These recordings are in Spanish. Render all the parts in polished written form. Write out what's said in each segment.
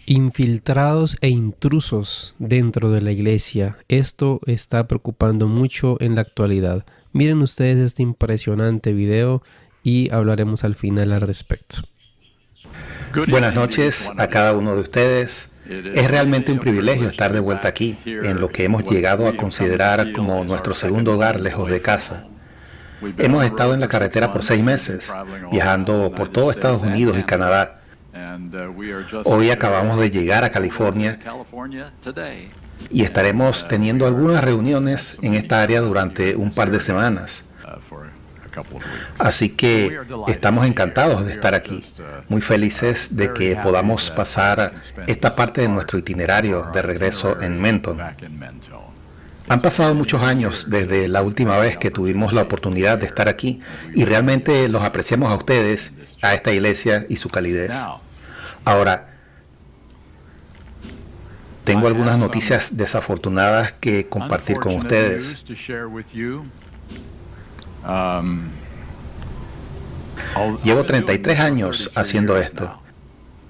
Infiltrados e intrusos dentro de la iglesia. Esto está preocupando mucho en la actualidad. Miren ustedes este impresionante video y hablaremos al final al respecto. Buenas noches a cada uno de ustedes. Es realmente un privilegio estar de vuelta aquí, en lo que hemos llegado a considerar como nuestro segundo hogar lejos de casa. Hemos estado en la carretera por 6 meses, viajando por todo Estados Unidos y Canadá. Hoy acabamos de llegar a California y estaremos teniendo algunas reuniones en esta área durante un par de semanas. Así que estamos encantados de estar aquí, muy felices de que podamos pasar esta parte de nuestro itinerario de regreso en Menton. Han pasado muchos años desde la última vez que tuvimos la oportunidad de estar aquí y realmente los apreciamos a ustedes, a esta iglesia y su calidez. Ahora, tengo algunas noticias desafortunadas que compartir con ustedes. Llevo 33 años haciendo esto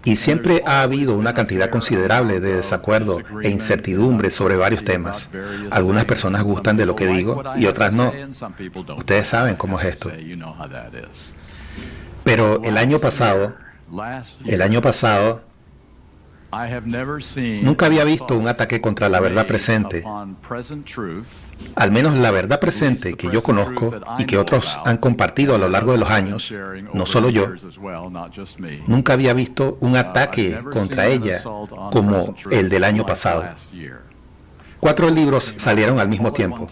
y siempre ha habido una cantidad considerable de desacuerdo e incertidumbre sobre varios temas. Algunas personas gustan de lo que digo y otras no. Ustedes saben cómo es esto. Pero el año pasado, nunca había visto un ataque contra la verdad presente, al menos la verdad presente que yo conozco y que otros han compartido a lo largo de los años, no solo yo. Nunca había visto un ataque contra ella como el del año pasado. 4 libros salieron al mismo tiempo.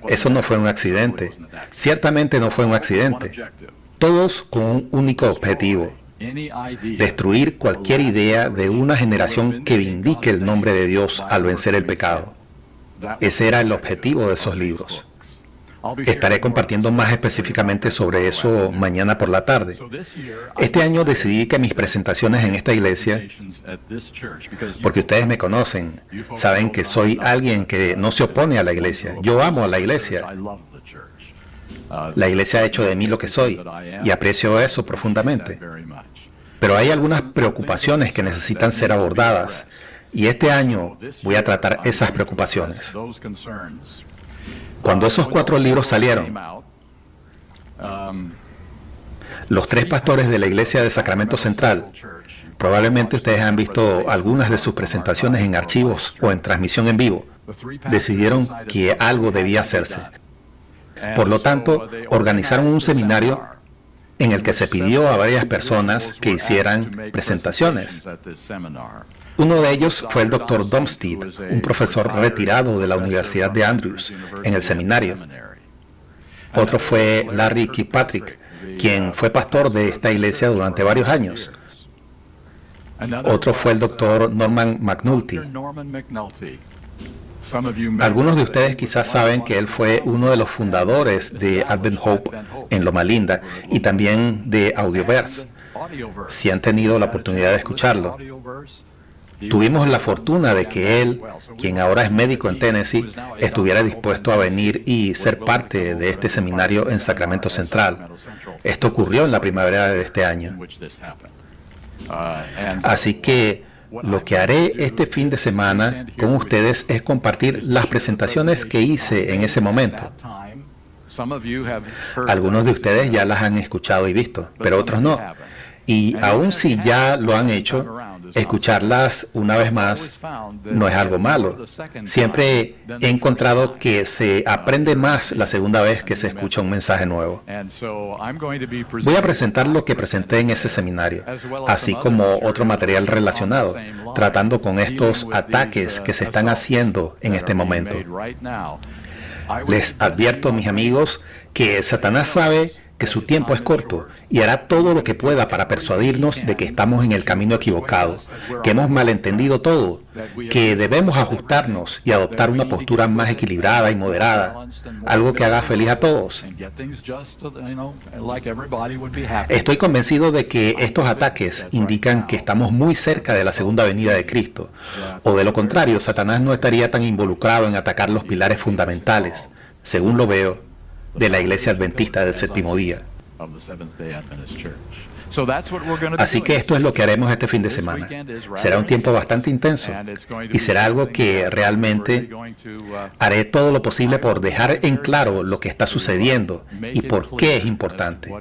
Eso no fue un accidente. Ciertamente no fue un accidente. Todos con un único objetivo: destruir cualquier idea de una generación que vindique el nombre de Dios al vencer el pecado. Ese era el objetivo de esos libros. Estaré compartiendo más específicamente sobre eso mañana por la tarde. Este año decidí que mis presentaciones en esta iglesia, porque ustedes me conocen, saben que soy alguien que no se opone a la iglesia. Yo amo a la iglesia. La iglesia ha hecho de mí lo que soy y aprecio eso profundamente. Pero hay algunas preocupaciones que necesitan ser abordadas y este año voy a tratar esas preocupaciones. Cuando esos 4 libros salieron, los 3 pastores de la iglesia de Sacramento Central, probablemente ustedes han visto algunas de sus presentaciones en archivos o en transmisión en vivo, decidieron que algo debía hacerse. Por lo tanto, organizaron un seminario en el que se pidió a varias personas que hicieran presentaciones. Uno de ellos fue el Dr. Domstead, un profesor retirado de la Universidad de Andrews, en el seminario. Otro fue Larry Kirkpatrick, quien fue pastor de esta iglesia durante varios años. Otro fue el Dr. Norman McNulty. Algunos de ustedes quizás saben que él fue uno de los fundadores de Advent Hope en Loma Linda y también de Audioverse, si han tenido la oportunidad de escucharlo. Tuvimos la fortuna de que él, quien ahora es médico en Tennessee, estuviera dispuesto a venir y ser parte de este seminario en Sacramento Central. Esto ocurrió en la primavera de este año. Así que lo que haré este fin de semana con ustedes es compartir las presentaciones que hice en ese momento. Algunos de ustedes ya las han escuchado y visto, pero otros no. Y aun si ya lo han hecho, escucharlas una vez más no es algo malo. Siempre he encontrado que se aprende más la segunda vez que se escucha un mensaje nuevo. Voy a presentar lo que presenté en ese seminario, así como otro material relacionado, tratando con estos ataques que se están haciendo en este momento. Les advierto, mis amigos, que Satanás sabe que su tiempo es corto y hará todo lo que pueda para persuadirnos de que estamos en el camino equivocado, que hemos malentendido todo, que debemos ajustarnos y adoptar una postura más equilibrada y moderada, algo que haga feliz a todos. Estoy convencido de que estos ataques indican que estamos muy cerca de la segunda venida de Cristo, o de lo contrario, Satanás no estaría tan involucrado en atacar los pilares fundamentales, según lo veo, de la Iglesia Adventista del Séptimo Día. Así que esto es lo que haremos este fin de semana. Será un tiempo bastante intenso y será algo que realmente haré todo lo posible por dejar en claro lo que está sucediendo y por qué es importante.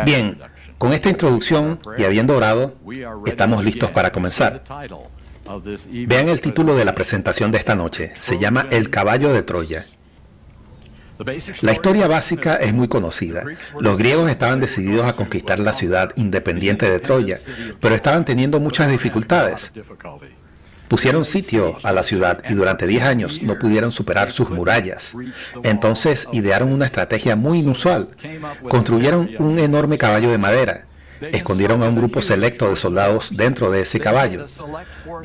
Bien, con esta introducción y habiendo orado, estamos listos para comenzar. Vean el título de la presentación de esta noche. Se llama El caballo de Troya. La historia básica es muy conocida. Los griegos estaban decididos a conquistar la ciudad independiente de Troya, pero estaban teniendo muchas dificultades. Pusieron sitio a la ciudad y durante 10 años no pudieron superar sus murallas. Entonces idearon una estrategia muy inusual. Construyeron un enorme caballo de madera. Escondieron a un grupo selecto de soldados dentro de ese caballo.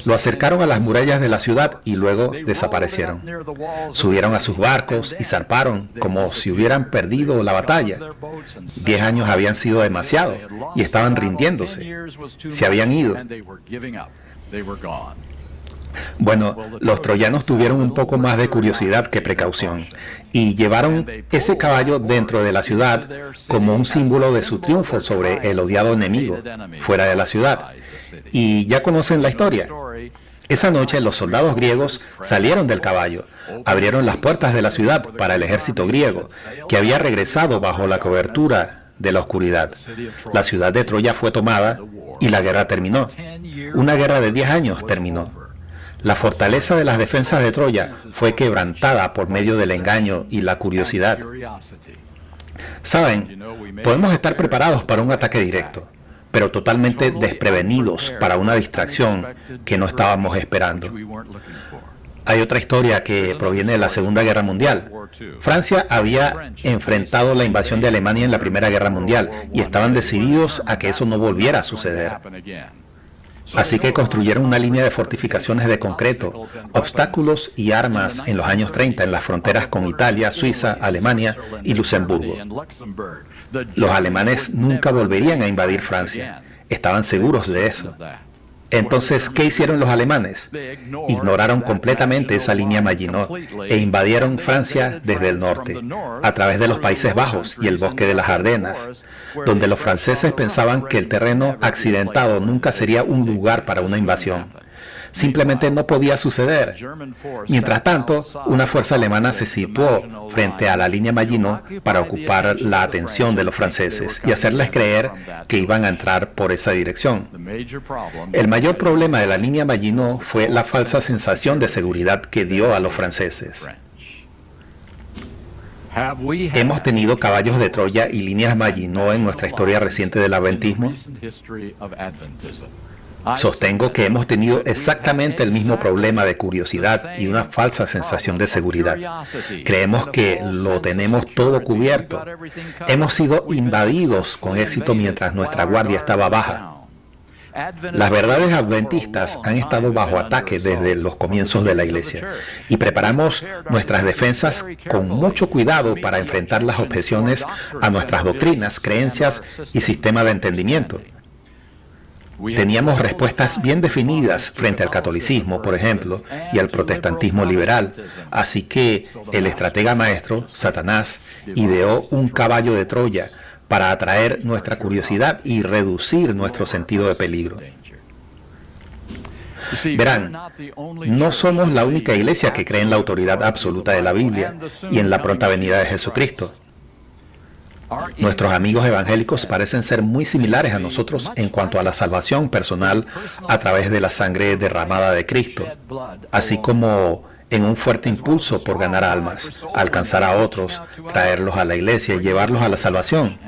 Lo acercaron a las murallas de la ciudad y luego desaparecieron. Subieron a sus barcos y zarparon como si hubieran perdido la batalla. 10 años habían sido demasiado y estaban rindiéndose. Se habían ido. Bueno, los troyanos tuvieron un poco más de curiosidad que precaución y llevaron ese caballo dentro de la ciudad como un símbolo de su triunfo sobre el odiado enemigo fuera de la ciudad. Y ya conocen la historia. Esa noche los soldados griegos salieron del caballo, abrieron las puertas de la ciudad para el ejército griego, que había regresado bajo la cobertura de la oscuridad. La ciudad de Troya fue tomada y la guerra terminó. Una guerra de 10 años terminó. La fortaleza de las defensas de Troya fue quebrantada por medio del engaño y la curiosidad. Saben, podemos estar preparados para un ataque directo, pero totalmente desprevenidos para una distracción que no estábamos esperando. Hay otra historia que proviene de la Segunda Guerra Mundial. Francia había enfrentado la invasión de Alemania en la Primera Guerra Mundial y estaban decididos a que eso no volviera a suceder. Así que construyeron una línea de fortificaciones de concreto, obstáculos y armas en los años 30 en las fronteras con Italia, Suiza, Alemania y Luxemburgo. Los alemanes nunca volverían a invadir Francia. Estaban seguros de eso. Entonces, ¿qué hicieron los alemanes? Ignoraron completamente esa línea Maginot e invadieron Francia desde el norte, a través de los Países Bajos y el bosque de las Ardenas, donde los franceses pensaban que el terreno accidentado nunca sería un lugar para una invasión. Simplemente no podía suceder. Mientras tanto, una fuerza alemana se situó frente a la línea Maginot para ocupar la atención de los franceses y hacerles creer que iban a entrar por esa dirección. El mayor problema de la línea Maginot fue la falsa sensación de seguridad que dio a los franceses. ¿Hemos tenido caballos de Troya y líneas Maginot en nuestra historia reciente del adventismo? Sostengo que hemos tenido exactamente el mismo problema de curiosidad y una falsa sensación de seguridad. Creemos que lo tenemos todo cubierto. Hemos sido invadidos con éxito mientras nuestra guardia estaba baja. Las verdades adventistas han estado bajo ataque desde los comienzos de la Iglesia y preparamos nuestras defensas con mucho cuidado para enfrentar las objeciones a nuestras doctrinas, creencias y sistema de entendimiento. Teníamos respuestas bien definidas frente al catolicismo, por ejemplo, y al protestantismo liberal. Así que el estratega maestro, Satanás, ideó un caballo de Troya para atraer nuestra curiosidad y reducir nuestro sentido de peligro. Verán, no somos la única iglesia que cree en la autoridad absoluta de la Biblia y en la pronta venida de Jesucristo. Nuestros amigos evangélicos parecen ser muy similares a nosotros en cuanto a la salvación personal a través de la sangre derramada de Cristo, así como en un fuerte impulso por ganar almas, alcanzar a otros, traerlos a la iglesia y llevarlos a la salvación.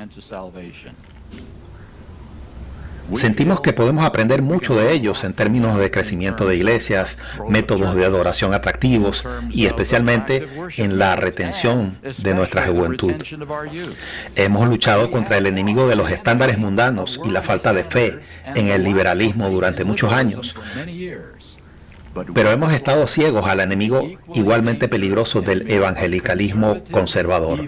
Sentimos que podemos aprender mucho de ellos en términos de crecimiento de iglesias, métodos de adoración atractivos y especialmente en la retención de nuestra juventud. Hemos luchado contra el enemigo de los estándares mundanos y la falta de fe en el liberalismo durante muchos años. Pero hemos estado ciegos al enemigo igualmente peligroso del evangelicalismo conservador.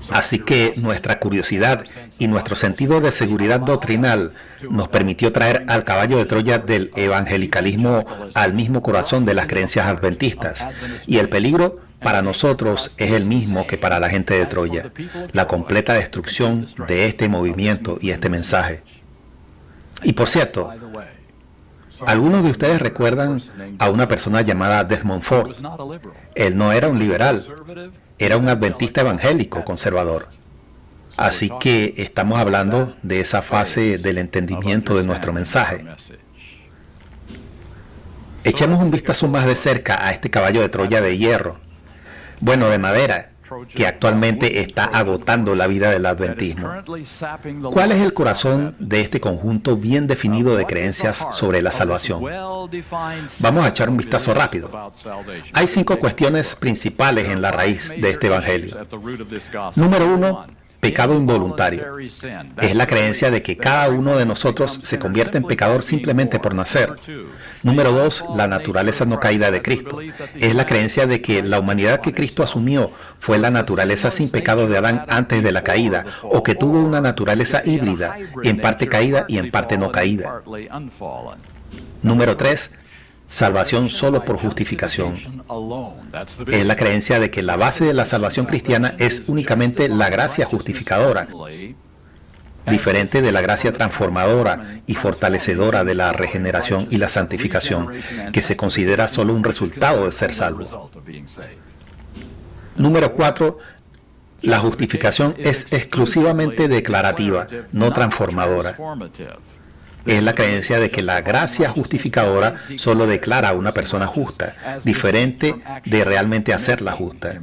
Así que nuestra curiosidad y nuestro sentido de seguridad doctrinal nos permitió traer al caballo de Troya del evangelicalismo al mismo corazón de las creencias adventistas, y el peligro para nosotros es el mismo que para la gente de Troya, la completa destrucción de este movimiento y este mensaje. Y por cierto, algunos de ustedes recuerdan a una persona llamada Desmond Ford. Él no era un liberal, era un adventista evangélico conservador. Así que estamos hablando de esa fase del entendimiento de nuestro mensaje. Echemos un vistazo más de cerca a este caballo de Troya de hierro, bueno, de madera, que actualmente está agotando la vida del adventismo. ¿Cuál es el corazón de este conjunto bien definido de creencias sobre la salvación? Vamos a echar un vistazo rápido. Hay 5 cuestiones principales en la raíz de este evangelio. Número 1, pecado involuntario. Es la creencia de que cada uno de nosotros se convierte en pecador simplemente por nacer. Número 2, la naturaleza no caída de Cristo. Es la creencia de que la humanidad que Cristo asumió fue la naturaleza sin pecado de Adán antes de la caída, o que tuvo una naturaleza híbrida, en parte caída y en parte no caída. Número 3, salvación solo por justificación. Es la creencia de que la base de la salvación cristiana es únicamente la gracia justificadora, diferente de la gracia transformadora y fortalecedora de la regeneración y la santificación, que se considera solo un resultado de ser salvo. Número 4, la justificación es exclusivamente declarativa, no transformadora. Es la creencia de que la gracia justificadora solo declara a una persona justa, diferente de realmente hacerla justa.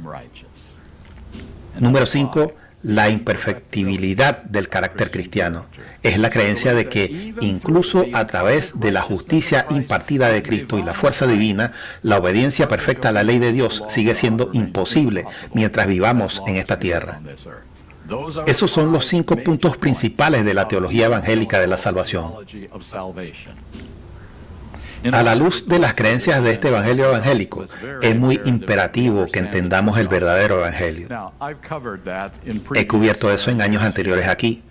Número 5, la imperfectibilidad del carácter cristiano. Es la creencia de que, incluso a través de la justicia impartida de Cristo y la fuerza divina, la obediencia perfecta a la ley de Dios sigue siendo imposible mientras vivamos en esta tierra. Esos son los 5 puntos principales de la teología evangélica de la salvación. A la luz de las creencias de este evangelio evangélico, es muy imperativo que entendamos el verdadero evangelio. He cubierto eso en años anteriores aquí.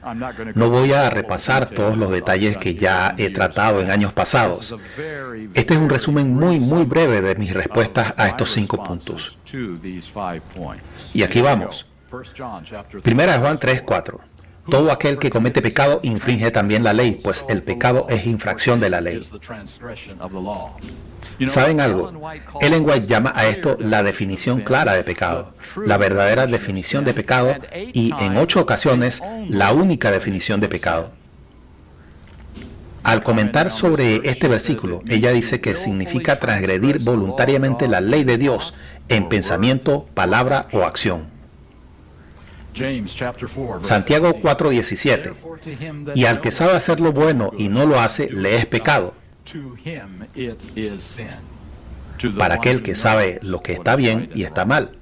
No voy a repasar todos los detalles que ya he tratado en años pasados. Este es un resumen muy breve de mis respuestas a estos 5 puntos. Y aquí vamos. Primera de Juan 3:4. Todo aquel que comete pecado infringe también la ley, pues el pecado es infracción de la ley. ¿Saben algo? Ellen White llama a esto la definición clara de pecado, la verdadera definición de pecado y en 8 ocasiones la única definición de pecado. Al comentar sobre este versículo, ella dice que significa transgredir voluntariamente la ley de Dios en pensamiento, palabra o acción. Santiago 4:17. Y al que sabe hacer lo bueno y no lo hace, le es pecado. Para aquel que sabe lo que está bien y está mal.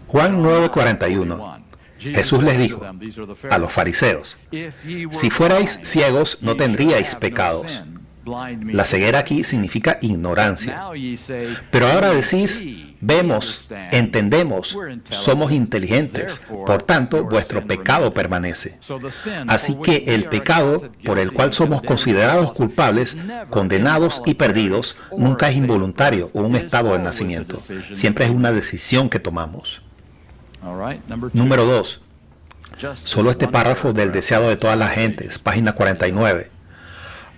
Juan 9:41. Jesús les dijo a los fariseos: si fuerais ciegos, no tendríais pecados. La ceguera aquí significa ignorancia. Pero ahora decís: vemos, entendemos, somos inteligentes, por tanto vuestro pecado permanece. Así que el pecado por el cual somos considerados culpables, condenados y perdidos, nunca es involuntario o un estado de nacimiento. Siempre es una decisión que tomamos. Número 2. Solo este párrafo del deseado de todas las gentes, página 49.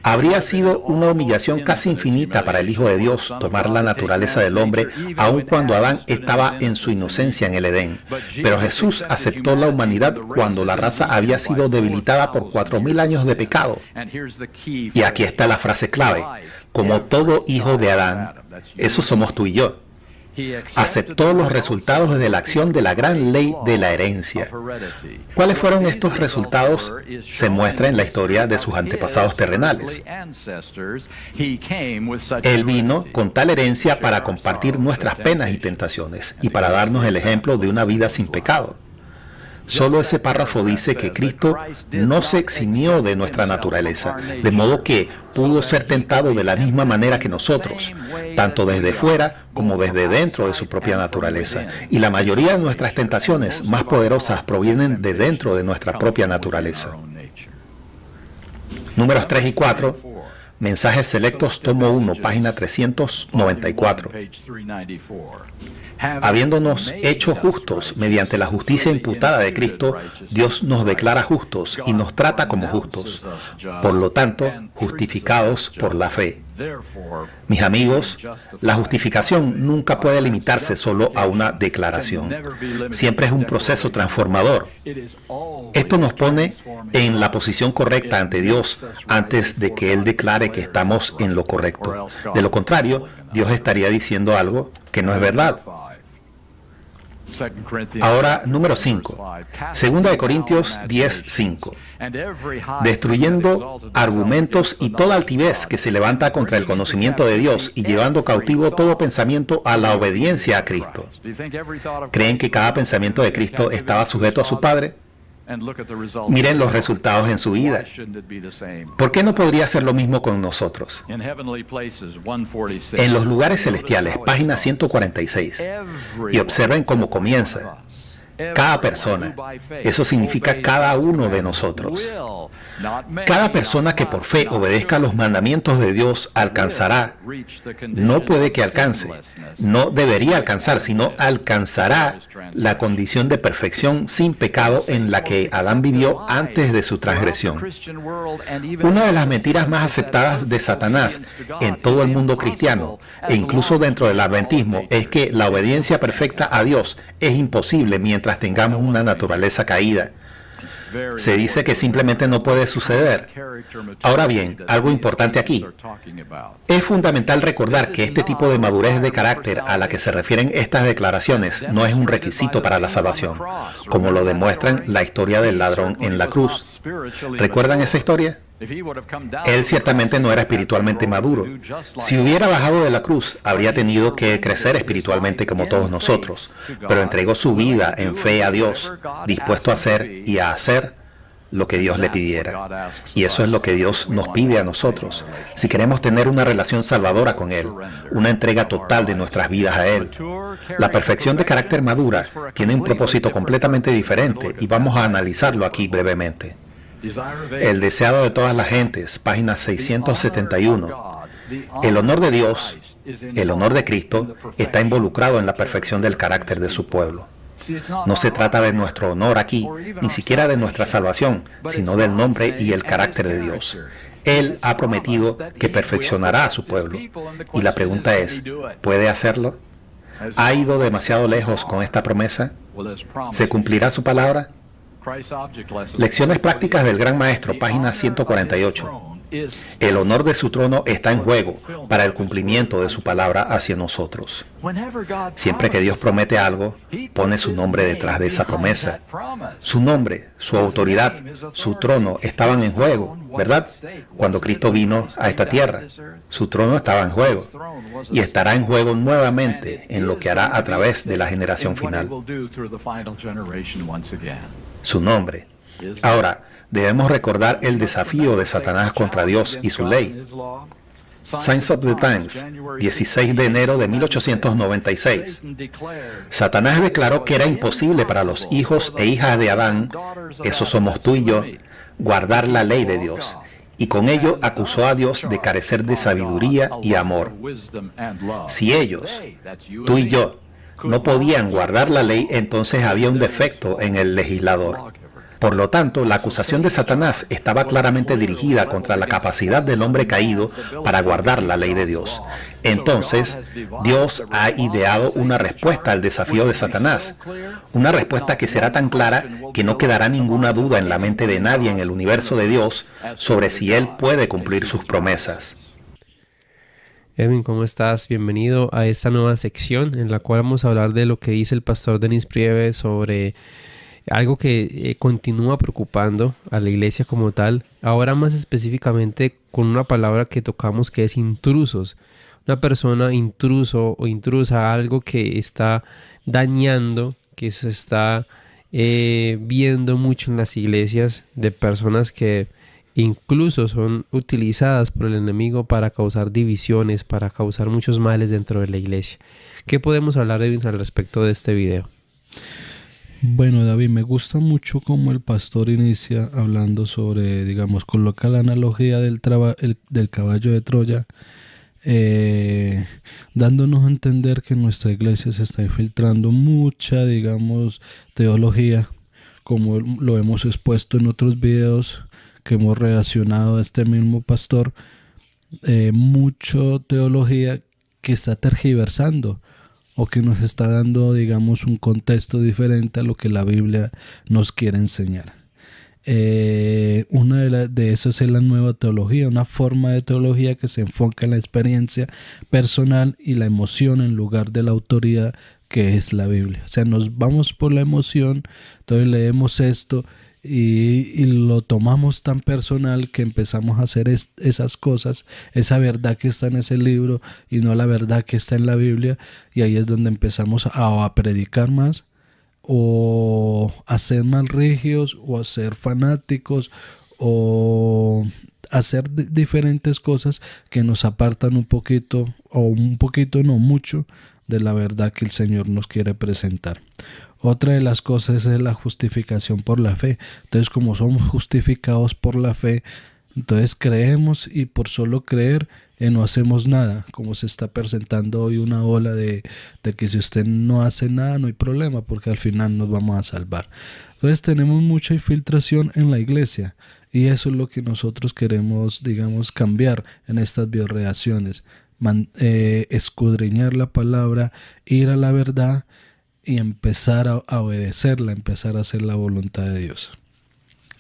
Habría sido una humillación casi infinita para el Hijo de Dios tomar la naturaleza del hombre, aun cuando Adán estaba en su inocencia en el Edén. Pero Jesús aceptó la humanidad cuando la raza había sido debilitada por 4000 años de pecado. Y aquí está la frase clave: como todo hijo de Adán, eso somos tú y yo. Aceptó los resultados de la acción de la gran ley de la herencia. ¿Cuáles fueron estos resultados? Se muestra en la historia de sus antepasados terrenales. Él vino con tal herencia para compartir nuestras penas y tentaciones y para darnos el ejemplo de una vida sin pecado. Solo ese párrafo dice que Cristo no se eximió de nuestra naturaleza, de modo que pudo ser tentado de la misma manera que nosotros, tanto desde fuera como desde dentro de su propia naturaleza. Y la mayoría de nuestras tentaciones más poderosas provienen de dentro de nuestra propia naturaleza. Números 3 y 4. Mensajes Selectos, tomo 1, página 394. Habiéndonos hecho justos mediante la justicia imputada de Cristo, Dios nos declara justos y nos trata como justos. Por lo tanto, justificados por la fe. Mis amigos, la justificación nunca puede limitarse solo a una declaración. Siempre es un proceso transformador. Esto nos pone en la posición correcta ante Dios antes de que Él declare que estamos en lo correcto. De lo contrario, Dios estaría diciendo algo que no es verdad. Ahora, número 5. Segunda de Corintios 10:5. Destruyendo argumentos y toda altivez que se levanta contra el conocimiento de Dios y llevando cautivo todo pensamiento a la obediencia a Cristo. ¿Creen que cada pensamiento de Cristo estaba sujeto a su Padre? Miren los resultados en su vida. ¿Por qué no podría ser lo mismo con nosotros? En los lugares celestiales, página 146. Y observen cómo comienza. Cada persona. Eso significa cada uno de nosotros. Cada persona que por fe obedezca los mandamientos de Dios alcanzará. No puede que alcance. No debería alcanzar, sino alcanzará la condición de perfección sin pecado en la que Adán vivió antes de su transgresión. Una de las mentiras más aceptadas de Satanás en todo el mundo cristiano, e incluso dentro del adventismo, es que la obediencia perfecta a Dios es imposible mientras tengamos una naturaleza caída. Se dice que simplemente no puede suceder. Ahora bien, algo importante aquí. Es fundamental recordar que este tipo de madurez de carácter a la que se refieren estas declaraciones no es un requisito para la salvación, como lo demuestran la historia del ladrón en la cruz. ¿Recuerdan esa historia? Él ciertamente no era espiritualmente maduro. Si hubiera bajado de la cruz, habría tenido que crecer espiritualmente como todos nosotros, pero entregó su vida en fe a Dios, dispuesto a hacer y a hacer lo que Dios le pidiera. Y eso es lo que Dios nos pide a nosotros, si queremos tener una relación salvadora con Él, una entrega total de nuestras vidas a Él. La perfección de carácter madura tiene un propósito completamente diferente y vamos a analizarlo aquí brevemente. El deseado de todas las gentes, página 671. El honor de Dios, el honor de Cristo, está involucrado en la perfección del carácter de su pueblo. No se trata de nuestro honor aquí, ni siquiera de nuestra salvación, sino del nombre y el carácter de Dios. Él ha prometido que perfeccionará a su pueblo. Y la pregunta es, ¿puede hacerlo? ¿Ha ido demasiado lejos con esta promesa? ¿Se cumplirá su palabra? Lecciones prácticas del Gran Maestro, página 148. El honor de su trono está en juego para el cumplimiento de su palabra hacia nosotros. Siempre que Dios promete algo, pone su nombre detrás de esa promesa. Su nombre, su autoridad, su trono estaban en juego, ¿verdad? Cuando Cristo vino a esta tierra, su trono estaba en juego y estará en juego nuevamente en lo que hará a través de la generación final. Su nombre. Ahora, debemos recordar el desafío de Satanás contra Dios y su ley. Signs of the Times, 16 de enero de 1896. Satanás declaró que era imposible para los hijos e hijas de Adán, esos somos tú y yo, guardar la ley de Dios, y con ello acusó a Dios de carecer de sabiduría y amor. Si ellos, tú y yo, no podían guardar la ley, entonces había un defecto en el legislador. Por lo tanto, la acusación de Satanás estaba claramente dirigida contra la capacidad del hombre caído para guardar la ley de Dios. Entonces, Dios ha ideado una respuesta al desafío de Satanás. Una respuesta que será tan clara que no quedará ninguna duda en la mente de nadie en el universo de Dios sobre si Él puede cumplir sus promesas. Edwin, ¿cómo estás? Bienvenido a esta nueva sección en la cual vamos a hablar de lo que dice el pastor Denis Priebe sobre algo que continúa preocupando a la iglesia como tal, ahora más específicamente con una palabra que tocamos que es intrusos. Una persona intruso o intrusa, algo que está dañando, que se está viendo mucho en las iglesias, de personas que incluso son utilizadas por el enemigo para causar divisiones, para causar muchos males dentro de la iglesia. ¿Qué podemos hablar, Edwin, al respecto de este video? Bueno, David, me gusta mucho cómo el pastor inicia hablando sobre, digamos, coloca la analogía del caballo de Troya, eh, dándonos a entender que en nuestra iglesia se está infiltrando mucha, digamos, teología, como lo hemos expuesto en otros videos que hemos reaccionado a este mismo pastor, mucho teología que está tergiversando o que nos está dando, digamos, un contexto diferente a lo que la Biblia nos quiere enseñar. Una de esas es la nueva teología, una forma de teología que se enfoca en la experiencia personal y la emoción en lugar de la autoridad que es la Biblia. O sea, nos vamos por la emoción, entonces leemos esto y lo tomamos tan personal que empezamos a hacer esas cosas, esa verdad que está en ese libro y no la verdad que está en la Biblia, y ahí es donde empezamos a predicar más o a ser más rígidos o a ser fanáticos o hacer diferentes cosas que nos apartan un poquito o un poquito, no mucho, de la verdad que el Señor nos quiere presentar. Otra de las cosas es la justificación por la fe. Entonces, como somos justificados por la fe, entonces creemos, y por solo creer no hacemos nada, como se está presentando hoy una ola de que si usted no hace nada no hay problema, porque al final nos vamos a salvar. Entonces tenemos mucha infiltración en la iglesia, y eso es lo que nosotros queremos, digamos, cambiar en estas bioreacciones. Escudriñar la palabra, ir a la verdad y empezar a obedecerla, empezar a hacer la voluntad de Dios.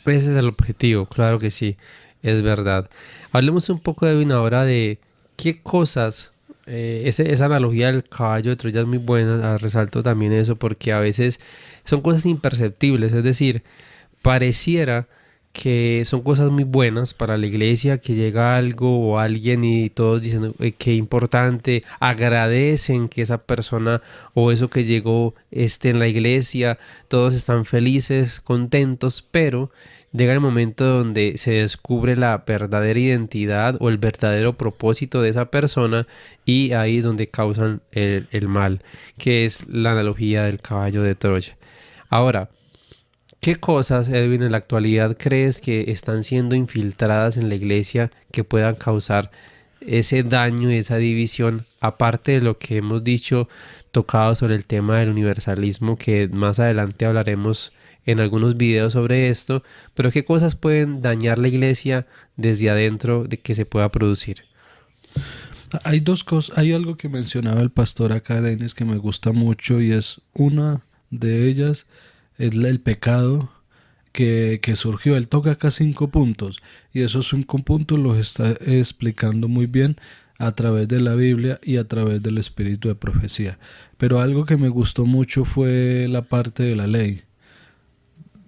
Ese es el objetivo, claro que sí, es verdad. Hablemos un poco, Edwin, ahora de qué cosas, esa analogía del caballo de Troya es muy buena, resalto también eso, porque a veces son cosas imperceptibles, es decir, pareciera que son cosas muy buenas para la iglesia, que llega algo o alguien y todos dicen qué importante, agradecen que esa persona o eso que llegó esté en la iglesia, todos están felices, contentos, pero llega el momento donde se descubre la verdadera identidad o el verdadero propósito de esa persona, y ahí es donde causan el mal, que es la analogía del caballo de Troya. Ahora, ¿qué cosas, Edwin, en la actualidad crees que están siendo infiltradas en la iglesia que puedan causar ese daño y esa división, aparte de lo que hemos dicho, tocado sobre el tema del universalismo, que más adelante hablaremos en algunos videos sobre esto, pero qué cosas pueden dañar la iglesia desde adentro de que se pueda producir? Hay dos cosas, hay algo que mencionaba el pastor acá, Denis, que me gusta mucho, y es una de ellas, es el pecado que surgió. Él toca acá 5 puntos, y esos 5 puntos los está explicando muy bien a través de la Biblia y a través del espíritu de profecía. Pero algo que me gustó mucho fue la parte de la ley.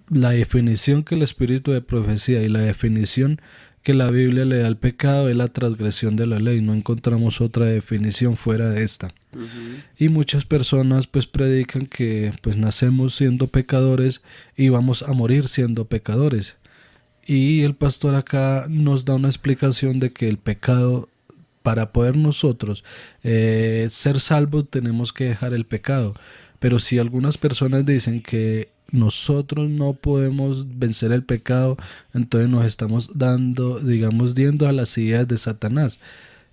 La definición que el espíritu de profecía y la definición que la Biblia le da al pecado es la transgresión de la ley. No encontramos otra definición fuera de esta. Y muchas personas pues predican que pues nacemos siendo pecadores y vamos a morir siendo pecadores. Y el pastor acá nos da una explicación de que el pecado, para poder nosotros ser salvos, tenemos que dejar el pecado. Pero si algunas personas dicen que nosotros no podemos vencer el pecado, entonces nos estamos yendo a las ideas de Satanás.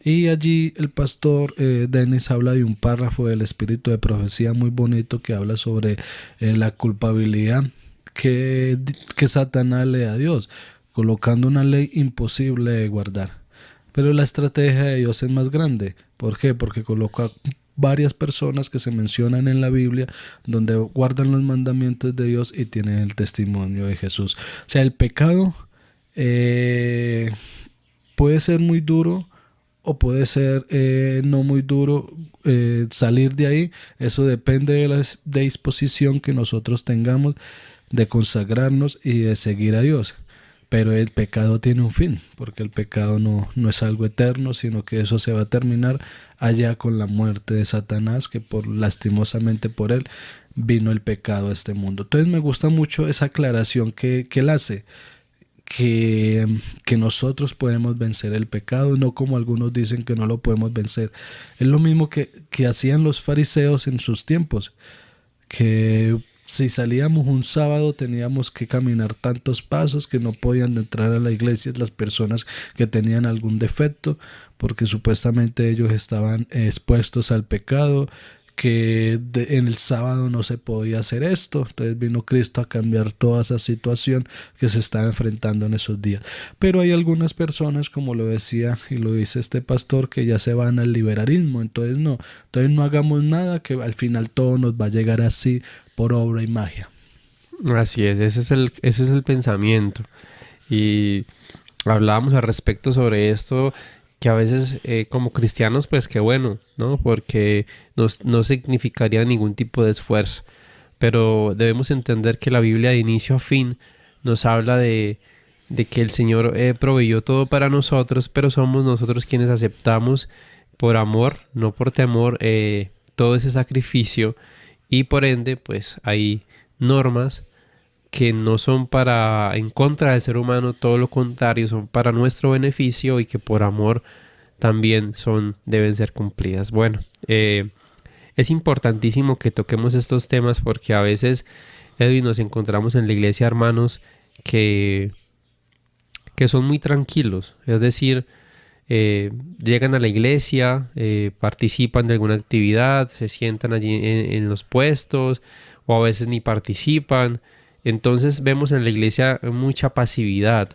Y allí el pastor Denis habla de un párrafo del espíritu de profecía muy bonito que habla sobre la culpabilidad que Satanás le da a Dios, colocando una ley imposible de guardar. Pero la estrategia de Dios es más grande. ¿Por qué? Porque coloca varias personas que se mencionan en la Biblia donde guardan los mandamientos de Dios y tienen el testimonio de Jesús. O sea, el pecado puede ser muy duro o puede ser no muy duro. Salir de ahí, eso depende de la disposición que nosotros tengamos de consagrarnos y de seguir a Dios. Pero el pecado tiene un fin, porque el pecado no es algo eterno, sino que eso se va a terminar allá con la muerte de Satanás, que lastimosamente por él vino el pecado a este mundo. Entonces me gusta mucho esa aclaración que él hace, que nosotros podemos vencer el pecado, no como algunos dicen que no lo podemos vencer. Es lo mismo que hacían los fariseos en sus tiempos, que si salíamos un sábado teníamos que caminar tantos pasos que no podían entrar a la iglesia las personas que tenían algún defecto, porque supuestamente ellos estaban expuestos al pecado, que en el sábado no se podía hacer esto. Entonces vino Cristo a cambiar toda esa situación que se estaba enfrentando en esos días. Pero hay algunas personas, como lo decía y lo dice este pastor, que ya se van al liberalismo. Entonces no hagamos nada, que al final todo nos va a llegar así por obra y magia. Así es, ese es el pensamiento. Y hablábamos al respecto sobre esto, que a veces como cristianos, pues qué bueno, ¿no? Porque no significaría ningún tipo de esfuerzo. Pero debemos entender que la Biblia de inicio a fin nos habla de que el Señor proveyó todo para nosotros, pero somos nosotros quienes aceptamos por amor, no por temor, todo ese sacrificio. Y por ende, pues hay normas que no son en contra del ser humano, todo lo contrario, son para nuestro beneficio y que por amor también deben ser cumplidas. Bueno, es importantísimo que toquemos estos temas porque a veces, Edwin, nos encontramos en la iglesia hermanos que son muy tranquilos, es decir, llegan a la iglesia, participan de alguna actividad, se sientan allí en los puestos o a veces ni participan. Entonces vemos en la iglesia mucha pasividad,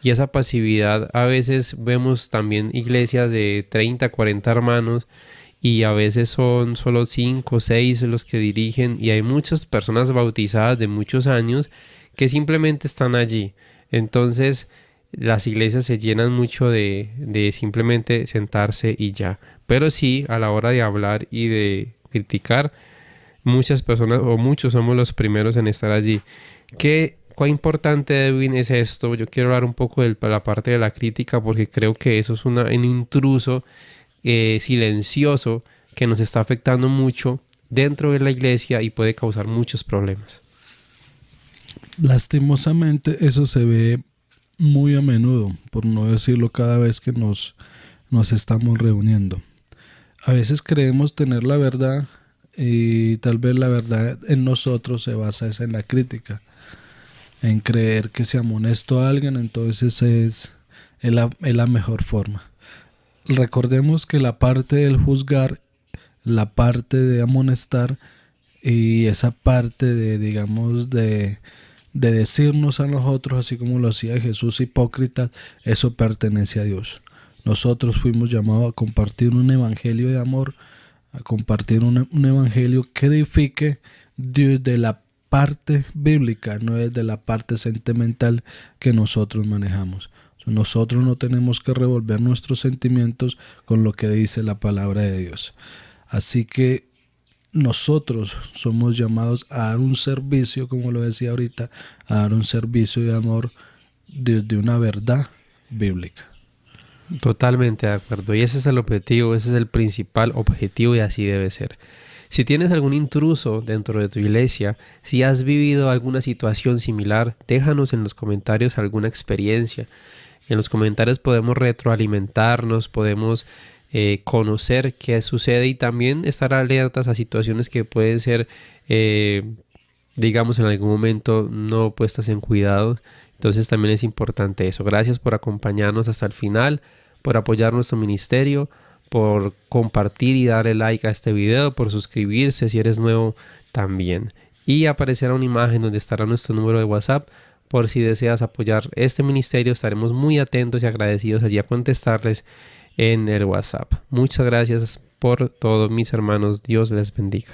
y esa pasividad a veces vemos también iglesias de 30, 40 hermanos y a veces son solo 5 o 6 los que dirigen, y hay muchas personas bautizadas de muchos años que simplemente están allí. Entonces las iglesias se llenan mucho de simplemente sentarse y ya. Pero sí, a la hora de hablar y de criticar, muchas personas o muchos somos los primeros en estar allí. ¿Cuán importante, Edwin, es esto? Yo quiero hablar un poco de la parte de la crítica, porque creo que eso es un intruso silencioso que nos está afectando mucho dentro de la iglesia y puede causar muchos problemas. Lastimosamente eso se ve muy a menudo, por no decirlo cada vez que nos estamos reuniendo. A veces creemos tener la verdad y tal vez la verdad en nosotros se basa en la crítica, en creer que si amonesto a alguien, entonces es la mejor forma. Recordemos que la parte del juzgar, la parte de amonestar y esa parte de decirnos a nosotros, así como lo hacía Jesús, hipócritas, eso pertenece a Dios. Nosotros fuimos llamados a compartir un evangelio de amor, a compartir un evangelio que edifique desde la parte bíblica, no desde la parte sentimental que nosotros manejamos. Nosotros no tenemos que revolver nuestros sentimientos con lo que dice la palabra de Dios. Así que nosotros somos llamados a dar un servicio, como lo decía ahorita, a dar un servicio de amor desde una verdad bíblica. Totalmente de acuerdo. Y ese es el objetivo, ese es el principal objetivo, y así debe ser. Si tienes algún intruso dentro de tu iglesia, si has vivido alguna situación similar, déjanos en los comentarios alguna experiencia. En los comentarios podemos retroalimentarnos, podemos conocer qué sucede y también estar alertas a situaciones que pueden ser, digamos, en algún momento no puestas en cuidado. Entonces también es importante eso. Gracias por acompañarnos hasta el final, por apoyar nuestro ministerio, por compartir y darle like a este video, por suscribirse si eres nuevo también. Y aparecerá una imagen donde estará nuestro número de WhatsApp. Por si deseas apoyar este ministerio, estaremos muy atentos y agradecidos allí a contestarles en el WhatsApp. Muchas gracias por todo, mis hermanos. Dios les bendiga.